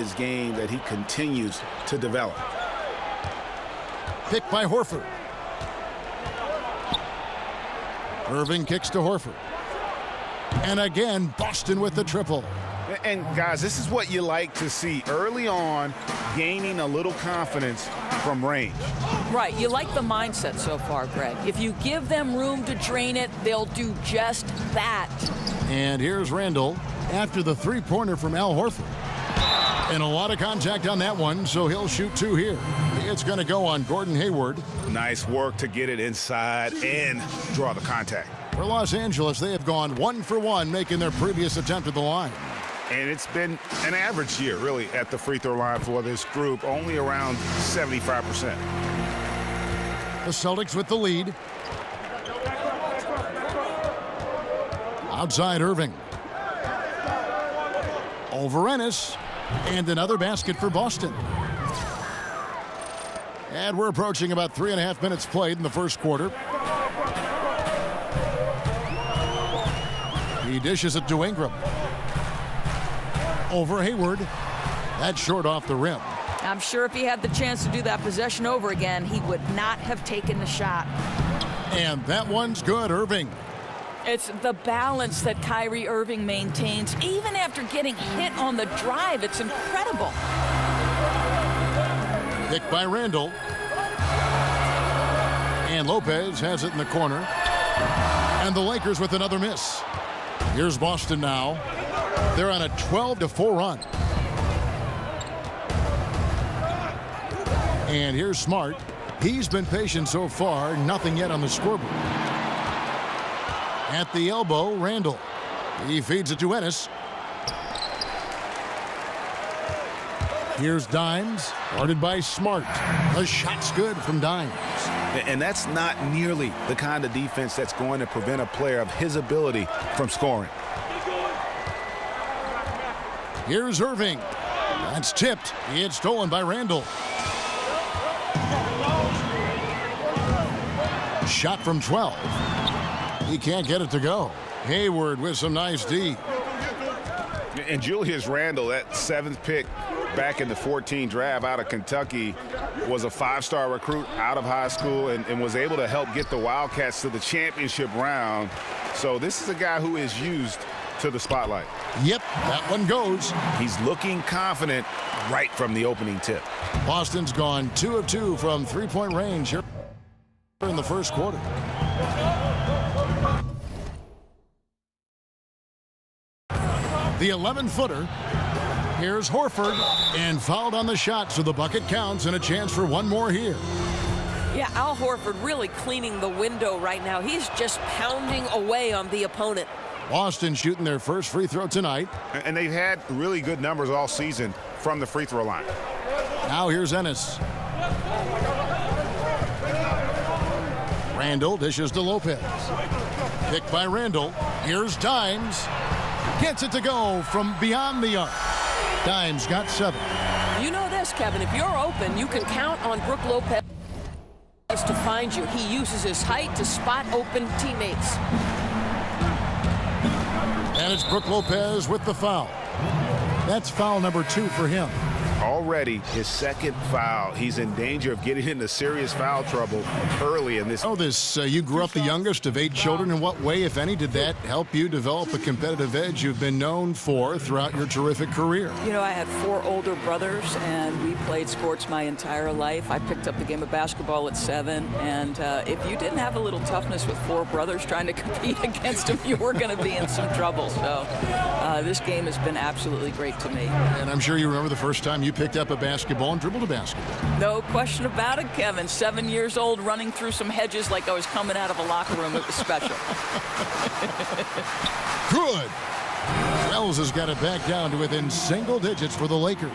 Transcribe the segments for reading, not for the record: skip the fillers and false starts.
his game that he continues to develop. Picked by Horford. Irving kicks to Horford. And again, Boston with the triple. And guys, this is what you like to see early on, gaining a little confidence from range. Right, you like the mindset so far, Greg. If you give them room to drain it, they'll do just that. And here's Randall after the three-pointer from Al Horford. And a lot of contact on that one, so he'll shoot two here. It's going to go on Gordon Hayward. Nice work to get it inside and draw the contact. For Los Angeles, they have gone 1 for 1, making their previous attempt at the line. And it's been an average year, really, at the free throw line for this group, only around 75%. The Celtics with the lead. Outside Irving. Over Ennis. And another basket for Boston. And we're approaching about 3.5 minutes played in the first quarter. He dishes it to Ingram. Over Hayward. That's short off the rim. I'm sure if he had the chance to do that possession over again, he would not have taken the shot. And that one's good, Irving. It's the balance that Kyrie Irving maintains, even after getting hit on the drive. It's incredible. Picked by Randall. And Lopez has it in the corner. And the Lakers with another miss. Here's Boston now. They're on a 12-4 run. And here's Smart. He's been patient so far. Nothing yet on the scoreboard. At the elbow, Randall. He feeds it to Ennis. Here's Dimes, guarded by Smart. The shot's good from Dimes. And that's not nearly the kind of defense that's going to prevent a player of his ability from scoring. Here's Irving. That's tipped. It's stolen by Randall. Shot from 12. He can't get it to go. Hayward with some nice D. And Julius Randle, that 7th pick back in the 14 draft out of Kentucky, was a 5-star recruit out of high school and was able to help get the Wildcats to the championship round. So this is a guy who is used to the spotlight. Yep, that one goes. He's looking confident right from the opening tip. Boston's gone 2 of 2 from three-point range here in the first quarter. The 11-footer. Here's Horford, and fouled on the shot, so the bucket counts and a chance for one more here. Yeah, Al Horford really cleaning the window right now. He's just pounding away on the opponent. Boston shooting their first free throw tonight. And they've had really good numbers all season from the free throw line. Now here's Ennis. Randall dishes to Lopez. Picked by Randall. Here's Dimes. Gets it to go from beyond the arc. Dimes got 7. You know this, Kevin. If you're open, you can count on Brook Lopez to find you. He uses his height to spot open teammates. And it's Brook Lopez with the foul. That's foul number 2 for him. Already his 2nd foul. He's in danger of getting into serious foul trouble early in this. Oh, you grew up the youngest of 8 children. In what way, if any, did that help you develop the competitive edge you've been known for throughout your terrific career? You know, I had 4 older brothers, and we played sports my entire life. I picked up the game of basketball at 7, and if you didn't have a little toughness with 4 brothers trying to compete against them, you were going to be in some trouble. So this game has been absolutely great to me. And I'm sure you remember the first time you picked up a basketball and dribbled a basketball. No question about it, Kevin. 7 years old, running through some hedges like I was coming out of a locker room. It was special. Good. Wells has got it back down to within single digits for the Lakers.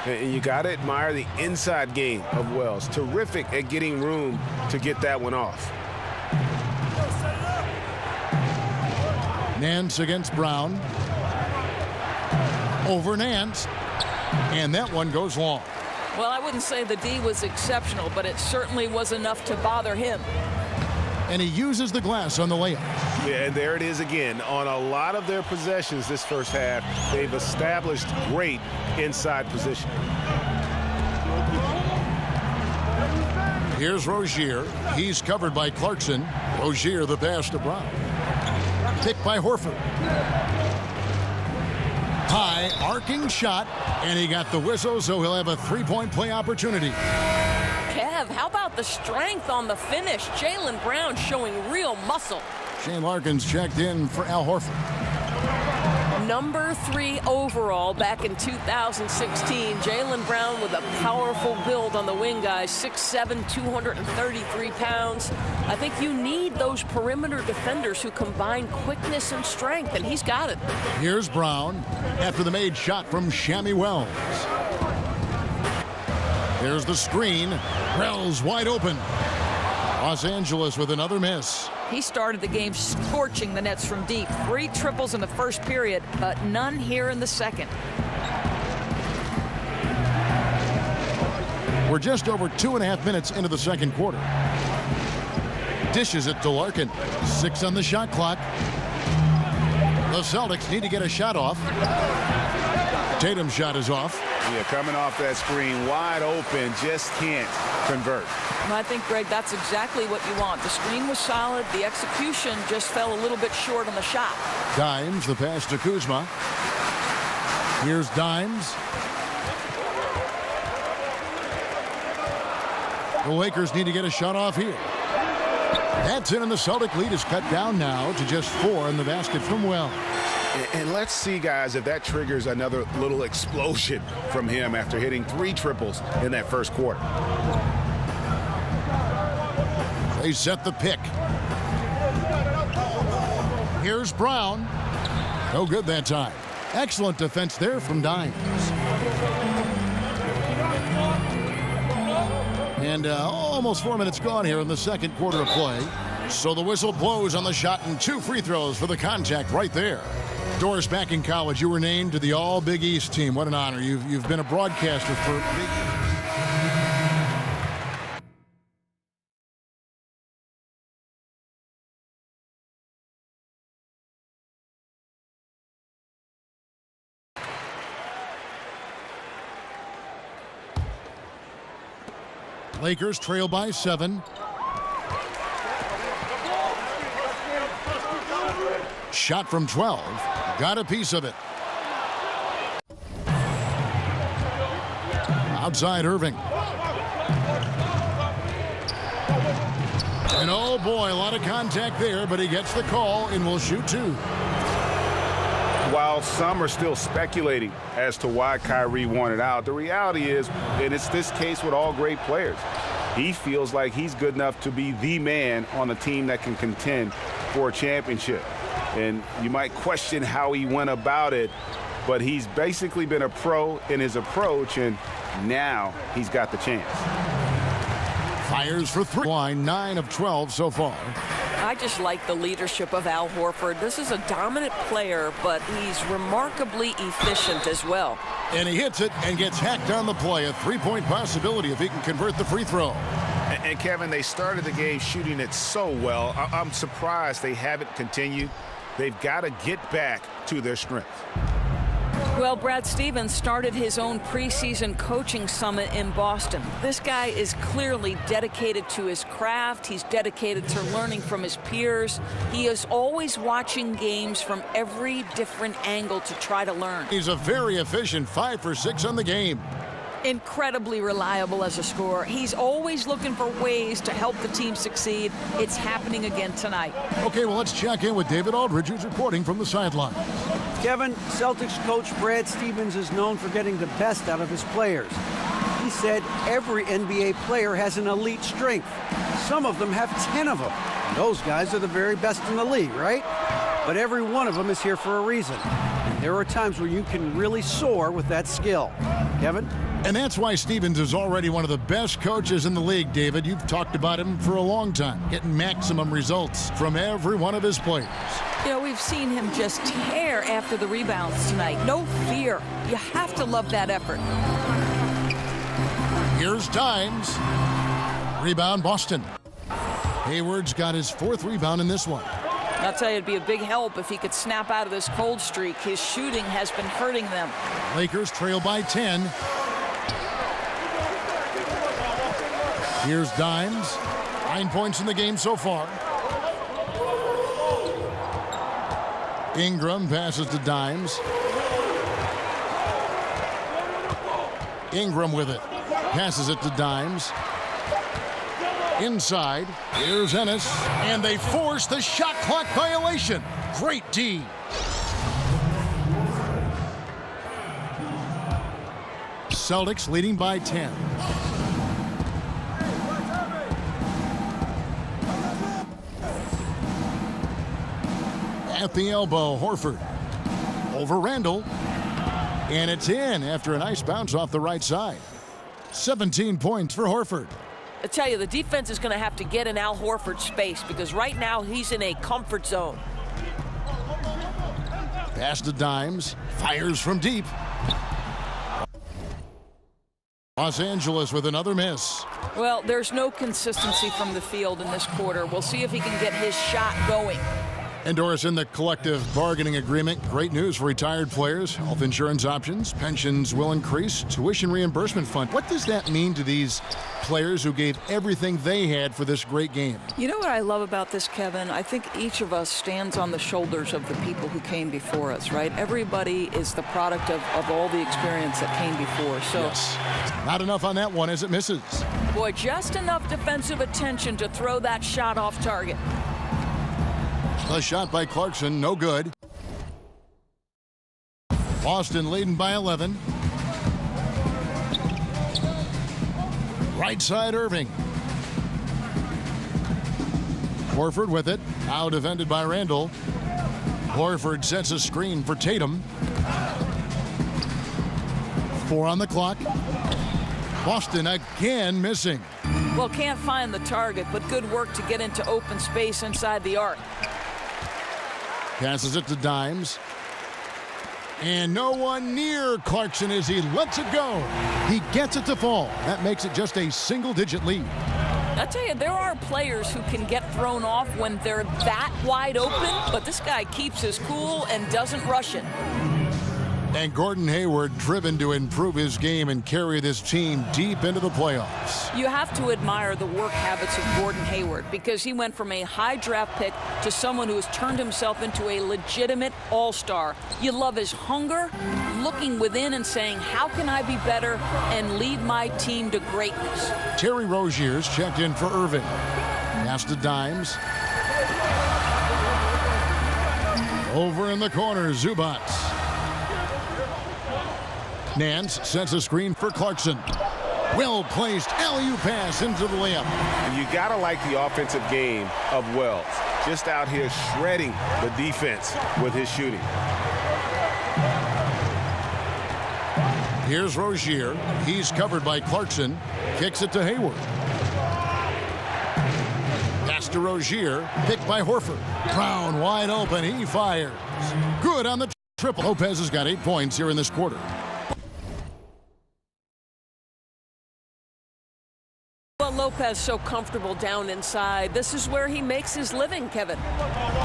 And you got to admire the inside game of Wells. Terrific at getting room to get that one off. Nance against Brown. Over Nance. And that one goes long. Well, I wouldn't say the D was exceptional, but it certainly was enough to bother him. And he uses the glass on the layup. Yeah, and there it is again. On a lot of their possessions this first half, they've established great inside position. Here's Rozier. He's covered by Clarkson. Rozier the pass to Brown. Picked by Horford. High arcing shot, and he got the whistle, so he'll have a three-point play opportunity. Kev, how about the strength on the finish? Jaylen Brown showing real muscle. Shane Larkin's checked in for Al Horford. Number 3 overall back in 2016. Jaylen Brown with a powerful build on the wing, guys. 6'7", 233 pounds. I think you need those perimeter defenders who combine quickness and strength, and he's got it. Here's Brown after the made shot from Shammy Wells. There's the screen. Wells wide open. Los Angeles with another miss. He started the game scorching the Nets from deep. 3 triples in the first period, but none here in the second. We're just over 2.5 minutes into the second quarter. Dishes it to Larkin. 6 on the shot clock. The Celtics need to get a shot off. Tatum's shot is off. Yeah, coming off that screen, wide open, just can't convert. And I think, Greg, that's exactly what you want. The screen was solid. The execution just fell a little bit short on the shot. Dimes, the pass to Kuzma. Here's Dimes. The Lakers need to get a shot off here. That's in, and the Celtic lead is cut down now to just 4 in the basket from Wells. And let's see, guys, if that triggers another little explosion from him after hitting 3 triples in that first quarter. They set the pick. Here's Brown. No good that time. Excellent defense there from Dimes. And almost 4 minutes gone here in the second quarter of play. So the whistle blows on the shot, and 2 free throws for the contact right there. Doris, back in college, you were named to the All-Big East team. What an honor. You've been a broadcaster for Big Lakers trail by 7. Shot from 12. Got a piece of it. Outside Irving. And oh boy, a lot of contact there, but he gets the call and will shoot 2. While some are still speculating as to why Kyrie wanted out, the reality is, and it's this case with all great players, he feels like he's good enough to be the man on a team that can contend for a championship. And you might question how he went about it, but he's basically been a pro in his approach, and now he's got the chance. Fires for 3. Line 9 of 12 so far. I just like the leadership of Al Horford. This is a dominant player, but he's remarkably efficient as well. And he hits it and gets hacked on the play. A 3-point possibility if he can convert the free throw. And Kevin, they started the game shooting it so well. I'm surprised they haven't continued. They've got to get back to their strength. Well, Brad Stevens started his own preseason coaching summit in Boston. This guy is clearly dedicated to his craft. He's dedicated to learning from his peers. He is always watching games from every different angle to try to learn. He's a very efficient 5 for 6 on the game. Incredibly reliable as a scorer. He's always looking for ways to help the team succeed. It's happening again tonight. Okay, well, let's check in with David Aldridge, who's reporting from the sideline. Kevin, Celtics coach Brad Stevens is known for getting the best out of his players. He said every NBA player has an elite strength. Some of them have 10 of them. Those guys are the very best in the league, right? But every one of them is here for a reason. And there are times where you can really soar with that skill. Kevin? And that's why Stevens is already one of the best coaches in the league, David. You've talked about him for a long time, getting maximum results from every one of his players. You know, we've seen him just tear after the rebounds tonight. No fear. You have to love that effort. Here's Dimes. Rebound, Boston. Hayward's got his 4th rebound in this one. I'll tell you, it'd be a big help if he could snap out of this cold streak. His shooting has been hurting them. Lakers trail by 10. Here's Dimes. 9 points in the game so far. Ingram passes to Dimes. Ingram with it. Passes it to Dimes. Inside. Here's Ennis. And they force the shot clock violation. Great D. Celtics leading by 10. At the elbow, Horford. Over Randall. And it's in after a nice bounce off the right side. 17 points for Horford. I tell you, the defense is going to have to get in Al Horford's space because right now he's in a comfort zone. Pass to Dimes. Fires from deep. Los Angeles with another miss. Well, there's no consistency from the field in this quarter. We'll see if he can get his shot going. And Doris, in the collective bargaining agreement, great news for retired players. Health insurance options, pensions will increase, tuition reimbursement fund. What does that mean to these players who gave everything they had for this great game? You know what I love about this, Kevin? I think each of us stands on the shoulders of the people who came before us, right? Everybody is the product of all the experience that came before. So, yes. Not enough on that one as it misses. Boy, just enough defensive attention to throw that shot off target. The shot by Clarkson, no good. Boston leading by 11. Right side, Irving. Horford with it. Now defended by Randall. Horford sets a screen for Tatum. 4 on the clock. Boston again missing. Well, can't find the target, but good work to get into open space inside the arc. Passes it to Dimes. And no one near Clarkson as he lets it go. He gets it to fall. That makes it just a single-digit lead. I tell you, there are players who can get thrown off when they're that wide open, but this guy keeps his cool and doesn't rush it. And Gordon Hayward driven to improve his game and carry this team deep into the playoffs. You have to admire the work habits of Gordon Hayward because he went from a high draft pick to someone who has turned himself into a legitimate all-star. You love his hunger, looking within and saying, how can I be better and lead my team to greatness? Terry Rozier's checked in for Irving. Pass to Dimes. Over in the corner, Zubats. Nance sets a screen for Clarkson. Well-placed alley-oop pass into the layup. And you got to like the offensive game of Wells. Just out here shredding the defense with his shooting. Here's Rozier. He's covered by Clarkson. Kicks it to Hayward. Pass to Rozier. Picked by Horford. Brown wide open. He fires. Good on the triple. Lopez has got 8 points here in this quarter. Well, Lopez so comfortable down inside. This is where he makes his living, Kevin.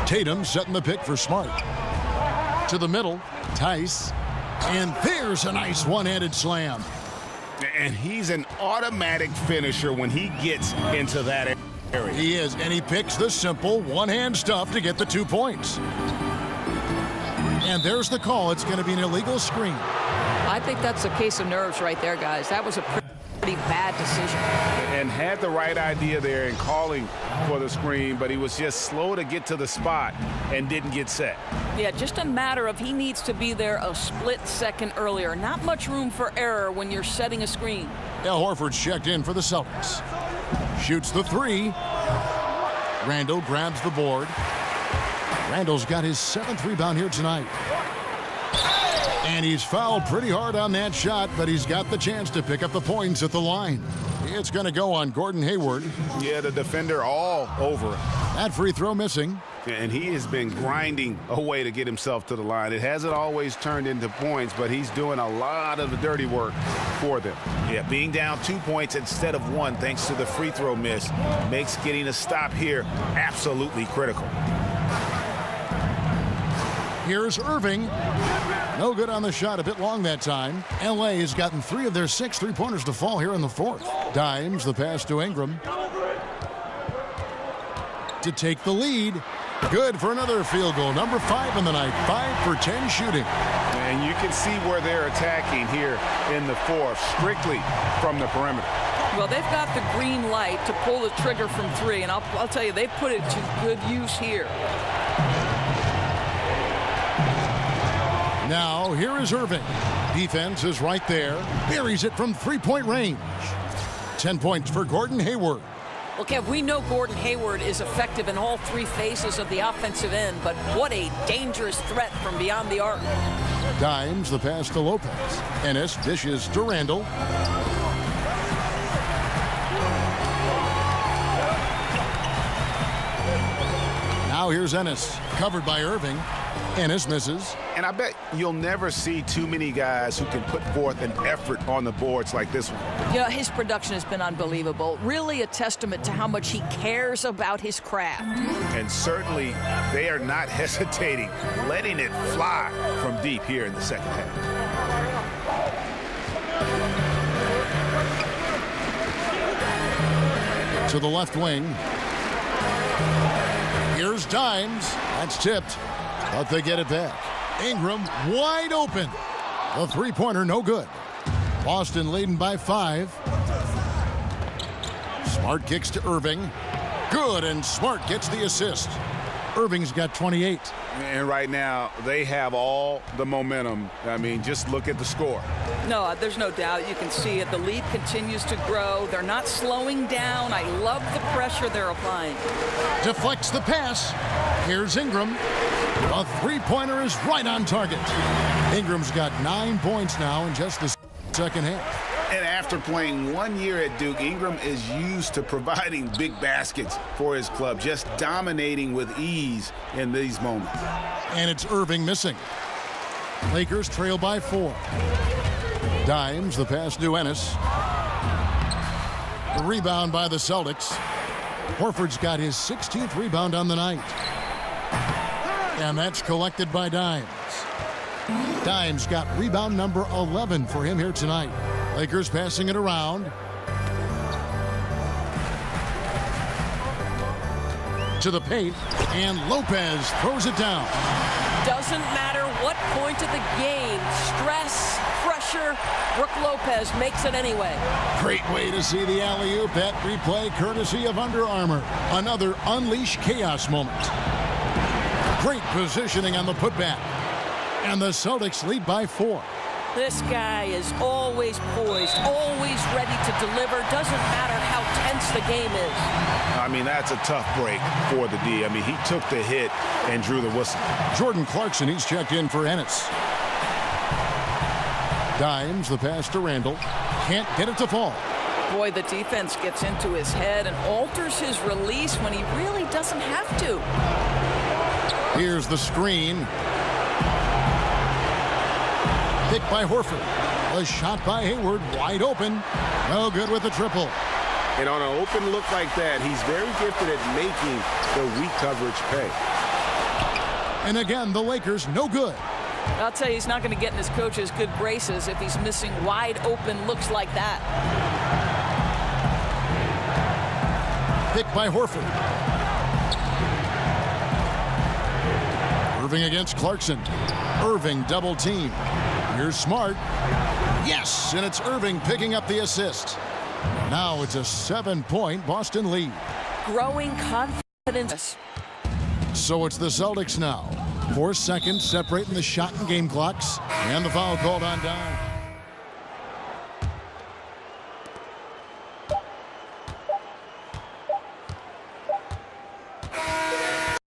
Tatum setting the pick for Smart. To the middle. Tice. And there's a nice one-handed slam. And he's an automatic finisher when he gets into that area. He is, and he picks the simple one-hand stuff to get the 2 points. And there's the call. It's going to be an illegal screen. I think that's a case of nerves right there, guys. That was a pretty bad decision. And had the right idea there in calling for the screen, but he was just slow to get to the spot and didn't get set. Yeah, just a matter of he needs to be there a split second earlier. Not much room for error when you're setting a screen. Al Horford's checked in for the Celtics. Shoots the 3. Randall grabs the board. Randall's got his 7th rebound here tonight. And he's fouled pretty hard on that shot, but he's got the chance to pick up the points at the line. It's going to go on Gordon Hayward. Yeah, the defender all over. That free throw missing. And he has been grinding away to get himself to the line. It hasn't always turned into points, but he's doing a lot of the dirty work for them. Yeah, being down 2 points instead of 1 thanks to the free throw miss makes getting a stop here absolutely critical. Here's Irving. No good on the shot, a bit long that time. LA has gotten 3 of their 6 3-pointers to fall here in the 4th. Dimes the pass to Ingram. To take the lead. Good for another field goal. Number 5 in the night. 5 for 10 shooting. And you can see where they're attacking here in the 4th, strictly from the perimeter. Well, they've got the green light to pull the trigger from 3, and I'll tell you, they put it to good use here. Now, here is Irving. Defense is right there. Buries it from 3-point range. 10 points for Gordon Hayward. Well, Kev, we know Gordon Hayward is effective in all 3 phases of the offensive end, but what a dangerous threat from beyond the arc. Dimes the pass to Lopez. Ennis dishes to Randall. Now here's Ennis. Covered by Irving. Ennis misses. And I bet you'll never see too many guys who can put forth an effort on the boards like this one. Yeah, his production has been unbelievable. Really a testament to how much he cares about his craft. And certainly they are not hesitating, letting it fly from deep here in the second half. To the left wing. Here's Dimes. That's tipped. But they get it back. Ingram wide open. The 3-pointer no good. Boston leading by 5. Smart kicks to Irving. Good, and Smart gets the assist. Irving's got 28. And right now, they have all the momentum. I mean, just look at the score. No, there's no doubt. You can see it. The lead continues to grow. They're not slowing down. I love the pressure they're applying. Deflects the pass. Here's Ingram. The 3-pointer is right on target. Ingram's got 9 points now in just the second half. And after playing 1 year at Duke, Ingram is used to providing big baskets for his club, just dominating with ease in these moments. And it's Irving missing. Lakers trail by 4. Dimes the pass to Ennis. The rebound by the Celtics. Horford's got his 16th rebound on the night. And that's collected by Dimes. Dimes got rebound number 11 for him here tonight. Lakers passing it around. To the paint, and Lopez throws it down. Doesn't matter what point of the game, stress, pressure, Brook Lopez makes it anyway. Great way to see the alley-oop. That replay courtesy of Under Armour. Another unleash chaos moment. Great positioning on the putback. And the Celtics lead by 4. This guy is always poised, always ready to deliver. Doesn't matter how tense the game is. I mean, that's a tough break for the D. I mean, he took the hit and drew the whistle. Jordan Clarkson, he's checked in for Ennis. Dimes the pass to Randall. Can't get it to fall. Boy, the defense gets into his head and alters his release when he really doesn't have to. Here's the screen. Picked by Horford. A shot by Hayward, wide open. No good with the triple. And on an open look like that, he's very gifted at making the weak coverage pay. And again, the Lakers no good. I'll tell you, he's not going to get in his coach's good graces if he's missing wide open looks like that. Picked by Horford. Irving against Clarkson. Irving double team. Here's Smart. Yes, and it's Irving picking up the assist. Now it's a 7-point Boston lead. Growing confidence. So it's the Celtics now. 4 seconds separating the shot and game clocks. And the foul called on down.